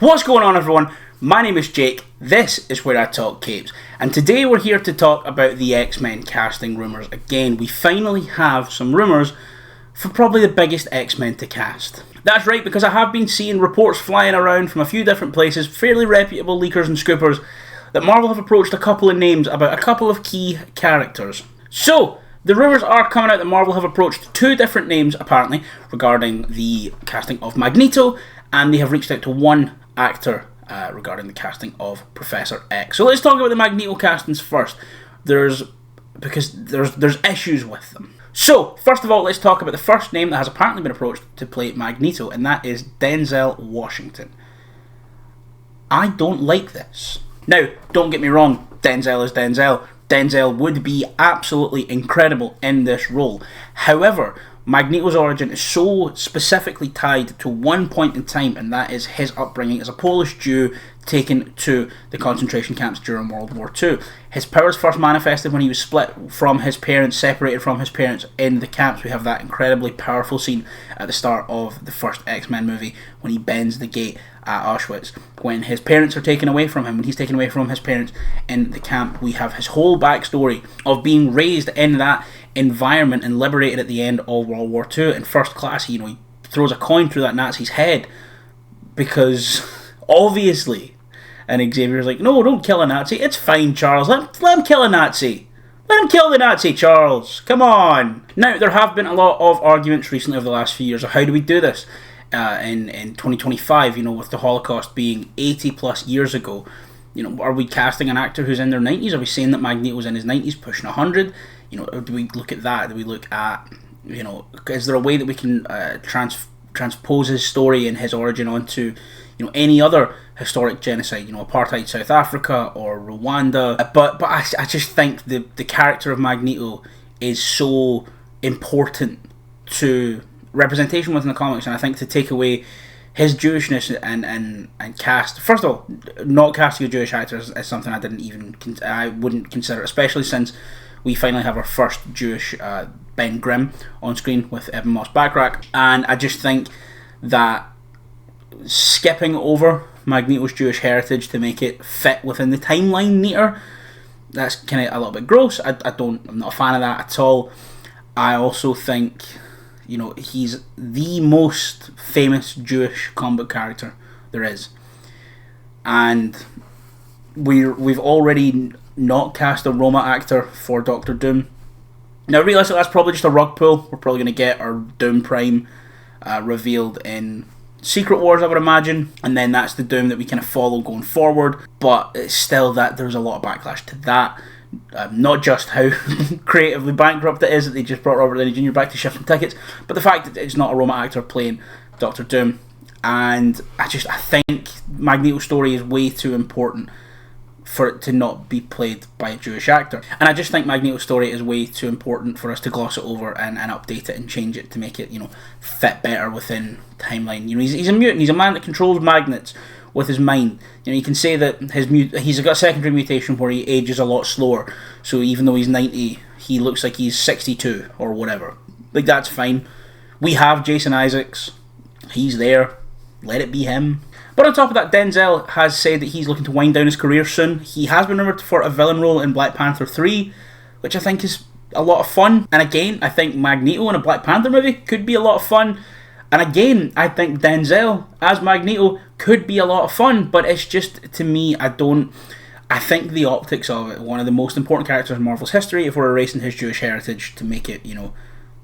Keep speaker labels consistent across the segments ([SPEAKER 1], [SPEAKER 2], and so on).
[SPEAKER 1] What's going on, everyone? My name is Jake, this is Where I Talk Capes, and today we're here to talk about the X-Men casting rumours again. We finally have some rumours for probably the biggest X-Men to cast. That's right, because I have been seeing reports flying around from a few different places, fairly reputable leakers and scoopers, that Marvel have approached a couple of names about a couple of key characters. So, the rumours are coming out that Marvel have approached two different names, apparently, regarding the casting of Magneto, and they have reached out to one actor regarding the casting of Professor X. So let's talk about the Magneto castings first. There's issues with them. So, first of all, let's talk about the first name that has apparently been approached to play Magneto, and that is Denzel Washington. I don't like this. Now, don't get me wrong, Denzel is Denzel. Denzel would be absolutely incredible in this role. However, Magneto's origin is so specifically tied to one point in time, and that is his upbringing as a Polish Jew taken to the concentration camps during World War II. His powers first manifested when he was split from his parents, separated from his parents in the camps. We have that incredibly powerful scene at the start of the first X-Men movie when he bends the gate at Auschwitz. When his parents are taken away from him, when he's taken away from his parents in the camp, we have his whole backstory of being raised in that environment and liberated at the end of World War II. In first class, he throws a coin through that Nazi's head because obviously, and Xavier's like, no, don't kill a Nazi, it's fine, Charles, let him kill a Nazi. Let him kill the Nazi, Charles. Come on. Now, there have been a lot of arguments recently over the last few years of how do we do this in 2025, with the Holocaust being 80 plus years ago. Are we casting an actor who's in their 90s? Are we saying that Magneto's in his 90s, pushing 100? Or do we look at that? Do we look at, is there a way that we can transpose his story and his origin onto, any other historic genocide, apartheid South Africa or Rwanda? But I just think the character of Magneto is so important to representation within the comics, and I think to take away his Jewishness and cast, first of all, not casting a Jewish actor is something I wouldn't consider, especially since we finally have our first Jewish Ben Grimm on screen with Ebon Moss-Backrack, and I just think that skipping over Magneto's Jewish heritage to make it fit within the timeline neater, that's kind of a little bit gross. I'm not a fan of that at all. I also think, he's the most famous Jewish comic book character there is, and we've already not cast a Roma actor for Doctor Doom. Now, realistically, that's probably just a rug pull. We're probably going to get our Doom Prime revealed in Secret Wars, I would imagine, and then that's the Doom that we kind of follow going forward. But it's still that there's a lot of backlash to that. Not just how creatively bankrupt it is that they just brought Robert Downey Jr. back to shifting tickets, but the fact that it's not a Roma actor playing Doctor Doom. And I think Magneto's story is way too important for it to not be played by a Jewish actor. And I just think Magneto's story is way too important for us to gloss it over and update it and change it to make it, fit better within timeline. He's a mutant, he's a man that controls magnets with his mind. You can say that he's got a secondary mutation where he ages a lot slower, so even though he's 90, he looks like he's 62 or whatever. That's fine. We have Jason Isaacs. He's there. Let it be him. But on top of that, Denzel has said that he's looking to wind down his career soon. He has been rumoured for a villain role in Black Panther 3, which I think is a lot of fun. And again, I think Magneto in a Black Panther movie could be a lot of fun. And again, I think Denzel as Magneto could be a lot of fun, but it's just, to me, I think the optics of it, one of the most important characters in Marvel's history, if we're erasing his Jewish heritage to make it,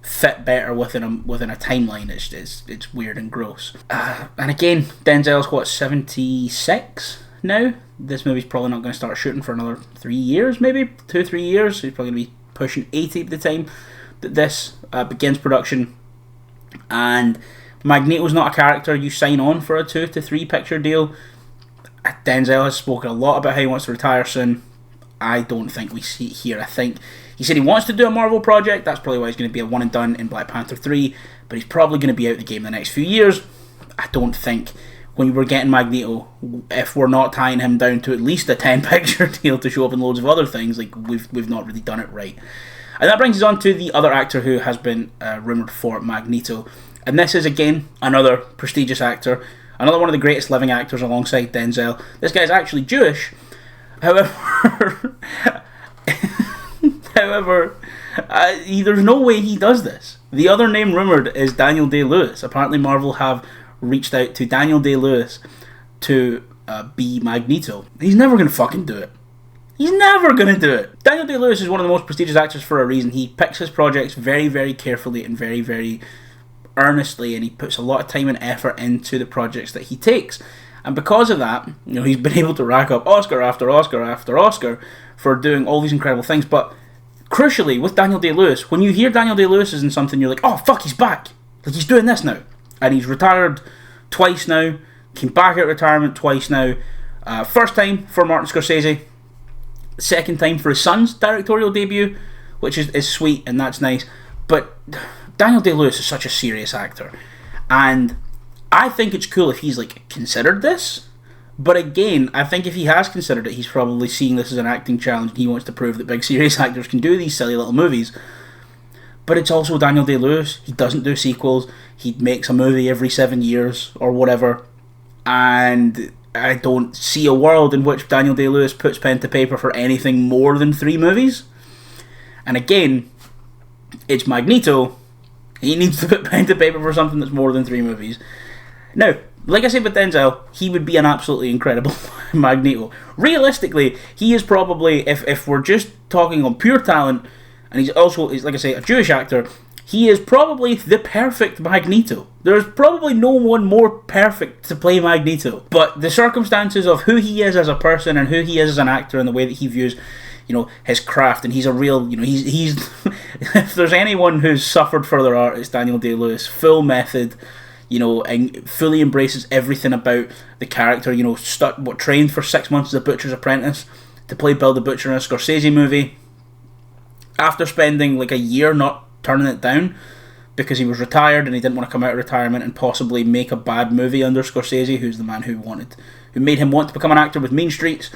[SPEAKER 1] fit better within a timeline, it's weird and gross. And again, Denzel's 76 now? This movie's probably not going to start shooting for another 3 years, maybe 2-3 years, so he's probably going to be pushing 80 at the time that this begins production. And Magneto's not a character you sign on for a 2 to 3 picture deal. Denzel has spoken a lot about how he wants to retire soon. I don't think we see it here. I think he said he wants to do a Marvel project. That's probably why he's going to be a one and done in Black Panther 3, but he's probably going to be out of the game in the next few years. I don't think when we're getting Magneto, if we're not tying him down to at least a 10 picture deal to show up in loads of other things, we've not really done it right. And that brings us on to the other actor who has been rumoured for Magneto. And this is, again, another prestigious actor. Another one of the greatest living actors alongside Denzel. This guy's actually Jewish. However, there's no way he does this. The other name rumoured is Daniel Day-Lewis. Apparently Marvel have reached out to Daniel Day-Lewis to be Magneto. He's never going to fucking do it. He's never going to do it. Daniel Day-Lewis is one of the most prestigious actors for a reason. He picks his projects very, very carefully and very, very earnestly, and he puts a lot of time and effort into the projects that he takes. And because of that, he's been able to rack up Oscar after Oscar after Oscar for doing all these incredible things. But crucially, with Daniel Day-Lewis, when you hear Daniel Day-Lewis is in something, you're like, oh fuck, he's back. Like, he's doing this now. And he's retired twice now, came back out of retirement twice now. First time for Martin Scorsese, second time for his son's directorial debut, which is sweet and that's nice. But Daniel Day-Lewis is such a serious actor, and I think it's cool if he's like considered this. But again, I think if he has considered it, he's probably seeing this as an acting challenge and he wants to prove that big serious actors can do these silly little movies. But it's also Daniel Day-Lewis. He doesn't do sequels. He makes a movie every 7 years or whatever, and I don't see a world in which Daniel Day-Lewis puts pen to paper for anything more than 3 movies. And again, it's Magneto. He needs to put pen to paper for something that's more than 3 movies. Now, like I said with Denzel, he would be an absolutely incredible Magneto. Realistically, he is probably, if we're just talking on pure talent, and he's like I say, a Jewish actor, he is probably the perfect Magneto. There's probably no one more perfect to play Magneto. But the circumstances of who he is as a person and who he is as an actor and the way that he views, his craft, and he's a real, he's if there's anyone who's suffered for their art, it's Daniel Day-Lewis. Full method, and fully embraces everything about the character. Trained for 6 months as a butcher's apprentice to play Bill the Butcher in a Scorsese movie. After spending like a year not turning it down because he was retired and he didn't want to come out of retirement and possibly make a bad movie under Scorsese, who's the man who made him want to become an actor with Mean Streets.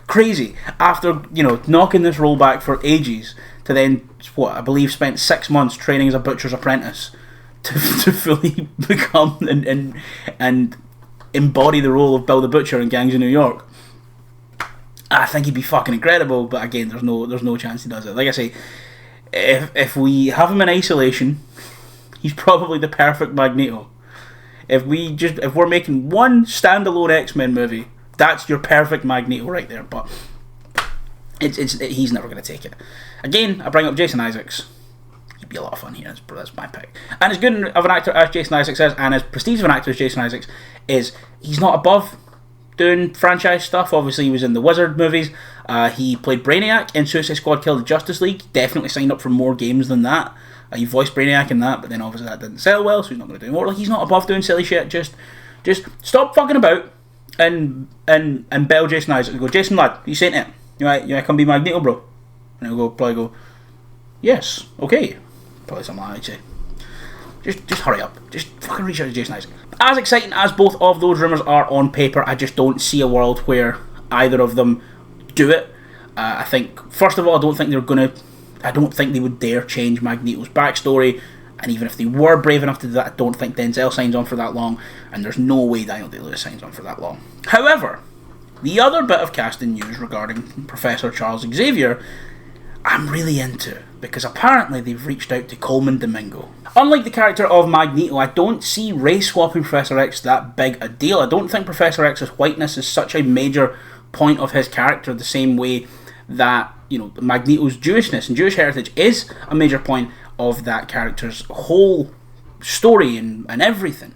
[SPEAKER 1] Crazy. After knocking this role back for ages, to then I believe spent 6 months training as a butcher's apprentice to fully become and embody the role of Bill the Butcher in Gangs of New York. I think he'd be fucking incredible, but again, there's no chance he does it. Like I say, if we have him in isolation, he's probably the perfect Magneto. If we're making one standalone X-Men movie, that's your perfect Magneto right there. But he's never going to take it. Again, I bring up Jason Isaacs. He'd be a lot of fun here. That's my pick. And as good of an actor as Jason Isaacs is, and as prestigious of an actor as Jason Isaacs is, he's not above doing franchise stuff. Obviously, he was in the Wizard movies. He played Brainiac in Suicide Squad Kill the Justice League. Definitely signed up for more games than that. He voiced Brainiac in that, but then obviously that didn't sell well, so he's not going to do more. Like, he's not above doing silly shit. Just stop fucking about and bell Jason Isaacs and go, Jason lad, you saying it? You might come be Magneto, bro? And he'll probably go, yes, okay. Probably something like that, I'd say. Just hurry up. Just fucking reach out to Jason Isaacs. As exciting as both of those rumours are on paper, I just don't see a world where either of them do it. I think, first of all, I don't think they would dare change Magneto's backstory. And even if they were brave enough to do that, I don't think Denzel signs on for that long. And there's no way Daniel Day-Lewis signs on for that long. However, the other bit of casting news regarding Professor Charles Xavier, I'm really into, because apparently they've reached out to Coleman Domingo. Unlike the character of Magneto, I don't see race-swapping Professor X that big a deal. I don't think Professor X's whiteness is such a major point of his character the same way that, Magneto's Jewishness and Jewish heritage is a major point of that character's whole story and everything.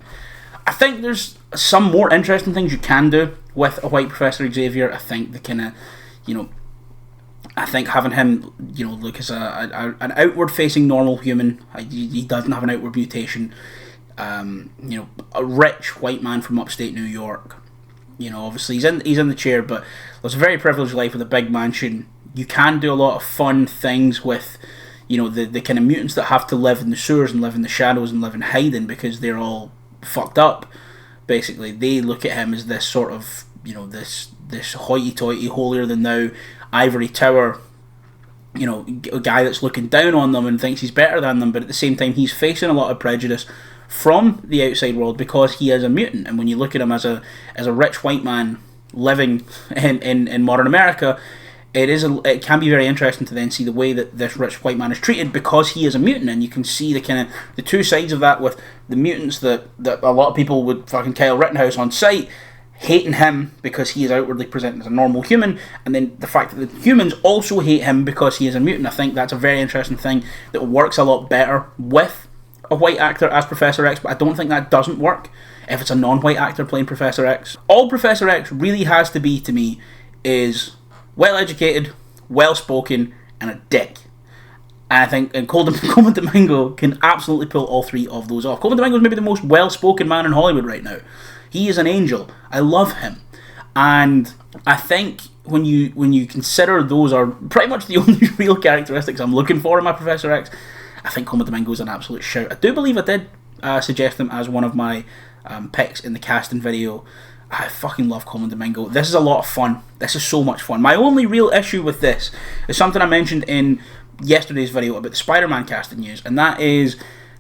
[SPEAKER 1] I think there's some more interesting things you can do with a white Professor Xavier. I think the kind of, I think having him, look as an outward-facing normal human. He doesn't have an outward mutation. A rich white man from upstate New York. Obviously he's in the chair, but it's a very privileged life with a big mansion. You can do a lot of fun things with, the kind of mutants that have to live in the sewers and live in the shadows and live in hiding because they're all fucked up. Basically, they look at him as this sort of, this hoity-toity, holier-than-thou ivory tower, a guy that's looking down on them and thinks he's better than them, but at the same time he's facing a lot of prejudice from the outside world because he is a mutant. And when you look at him as a rich white man living in modern America, it can be very interesting to then see the way that this rich white man is treated because he is a mutant, and you can see the two sides of that, with the mutants that a lot of people would fucking Kyle Rittenhouse on sight hating him because he is outwardly presented as a normal human, and then the fact that the humans also hate him because he is a mutant. I think that's a very interesting thing that works a lot better with a white actor as Professor X, but I don't think that doesn't work if it's a non-white actor playing Professor X. All Professor X really has to be, to me, is well-educated, well-spoken, and a dick. And I think Coleman Domingo can absolutely pull all three of those off. Coleman Domingo is maybe the most well-spoken man in Hollywood right now. He is an angel. I love him. And I think when you consider those are pretty much the only real characteristics I'm looking for in my Professor X, I think Coleman Domingo is an absolute shout. I do believe I did suggest him as one of my picks in the casting video. I fucking love Coleman Domingo. This is a lot of fun. This is so much fun. My only real issue with this is something I mentioned in yesterday's video about the Spider-Man casting news, and that is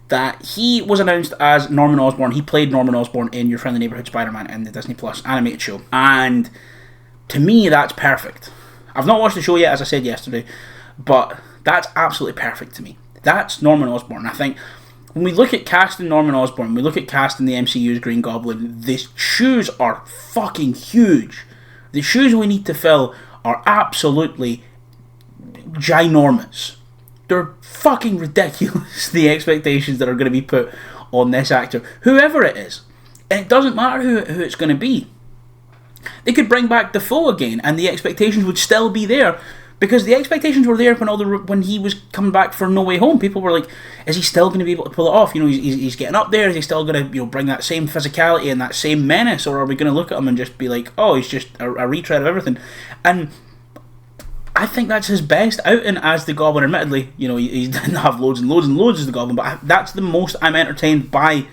[SPEAKER 1] that he was announced as Norman Osborn. He played Norman Osborn in Your Friendly Neighborhood Spider-Man in the Disney Plus animated show, and to me that's perfect. I've not watched the show yet, as I said yesterday, but that's absolutely perfect to me. That's Norman Osborn. I think when we look at casting Norman Osborn, we look at casting the MCU's Green Goblin, the shoes are fucking huge. The shoes we need to fill are absolutely ginormous. They're fucking ridiculous, the expectations that are going to be put on this actor, whoever it is. And it doesn't matter who it's going to be. They could bring back Dafoe again, and the expectations would still be there, because the expectations were there when he was coming back for No Way Home. People were like, is he still going to be able to pull it off? You know, he's getting up there. Is he still going to bring that same physicality and that same menace? Or are we going to look at him and just be like, oh, he's just a retread of everything? And I think that's his best outing as the Goblin. Admittedly, he didn't have loads and loads and loads as the Goblin, but that's the most I'm entertained by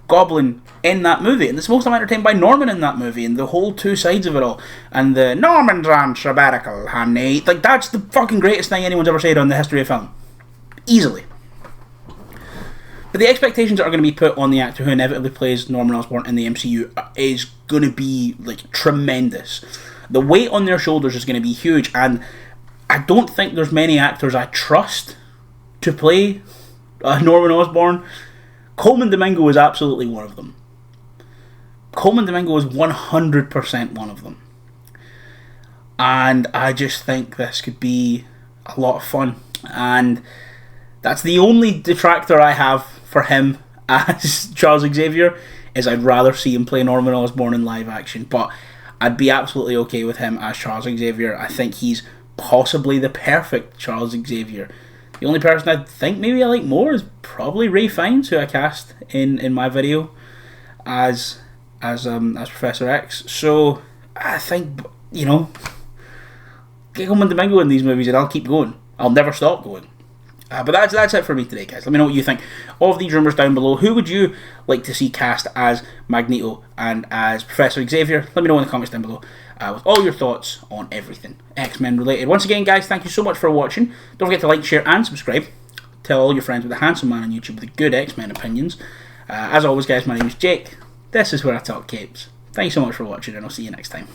[SPEAKER 1] Goblin in that movie, and it's the most I'm entertained by Norman in that movie, and the whole two sides of it all, and the Norman's on sabbatical, honey. Like, that's the fucking greatest thing anyone's ever said on the history of film. Easily. But the expectations that are going to be put on the actor who inevitably plays Norman Osborn in the MCU is going to be, like, tremendous. The weight on their shoulders is going to be huge, and I don't think there's many actors I trust to play Norman Osborn. Coleman Domingo is absolutely one of them. Coleman Domingo is 100% one of them. And I just think this could be a lot of fun. And that's the only detractor I have for him as Charles Xavier, is I'd rather see him play Norman Osborn in live action. But I'd be absolutely okay with him as Charles Xavier. I think he's possibly the perfect Charles Xavier. The only person I think maybe I like more is probably Ray Fiennes, who I cast in my video as Professor X. So I think, get Coleman Domingo in these movies and I'll keep going. I'll never stop going. But that's it for me today, guys. Let me know what you think of these rumours down below. Who would you like to see cast as Magneto and as Professor Xavier? Let me know in the comments down below with all your thoughts on everything X-Men related. Once again, guys, thank you so much for watching. Don't forget to like, share and subscribe. Tell all your friends with the handsome man on YouTube with the good X-Men opinions. As always, guys, my name is Jake. This is where I talk capes. Thanks so much for watching, and I'll see you next time.